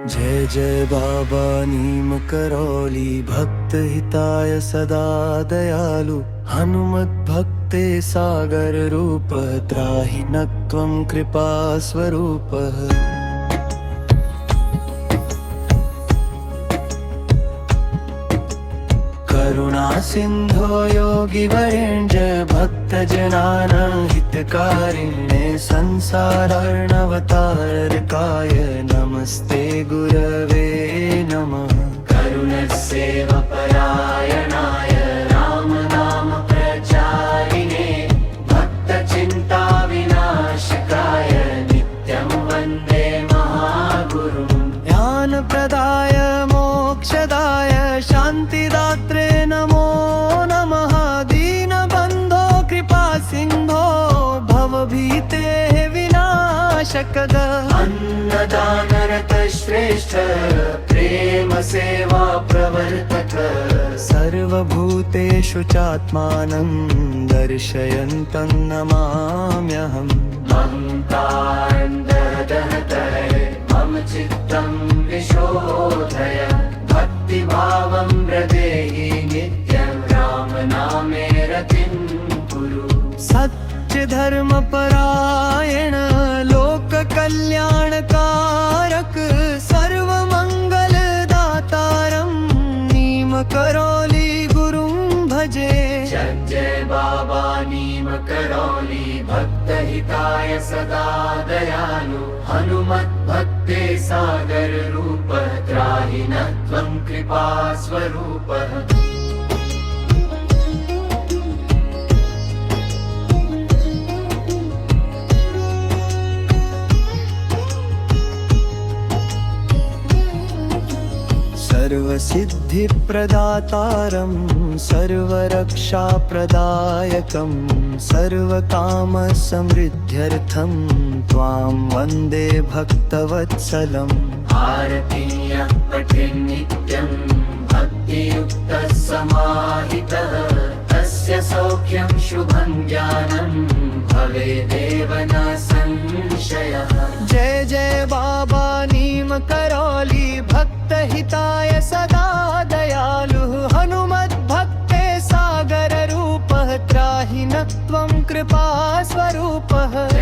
जय जय बाबा नीम करौली, भक्त हिताय सदा दयालु। हनुमत भक्ते सागर रूप, त्राहि नत्वं कृपा स्वरूपः। करुणा सिंधो योगी वरेण्य, भक्त जनानां हितकारिणे। संसारार्णवतारकाय नमस्ते गुरवे नमः। करुणसेव परायणाय रामनाम प्रचारिणे। भक्त चिंता विनाशकाय नित्यं वन्दे महागुरुं। ज्ञान प्रदाय मोक्षदाय शान्तिदात्रे नमो नमः। दीनबन्धो कृपा सिन्धो भवभीतेः विनाशकद। अन्नदानरत श्रेष्ठ प्रेम सेवा प्रवर्तक। सर्वभूतेषु चात्मानं दर्शयन्तं नमाम्यहम्। ममतान्धदहतये मम चित्तं विशोधय। भक्तिभावं प्रदेहि नित्यं रामनामे रतिं कुरु। सत्यधर्मपरायण लोककल्याणकारक। सर्वमङ्गलदातारं नीमकरोली गुरुं भजे। जय जय बाबा नीम करौली, भक्तहिताय सदा दयालु। हनुमत भक्ते सागर रूप, त्राहि नत्वं कृपा स्वरूपः। सर्वसिद्धिप्रदातारं सर्वरक्षाप्रदायकं। सर्वकामसमृद्ध्यर्थं त्वां वन्दे भक्तवत्सलम्। आरतीयः पठेन् नित्यं भक्तियुक्तः समाहितः। तस्य सौख्यं शुभं ज्ञानं भवेदेव न संशयः। जय जय बाबा नीम करौली, भक्तहिताय सदा दयालुः। हनुमत भक्ते सागर रूपः, त्राहि नत्वं कृपा स्वरूपः।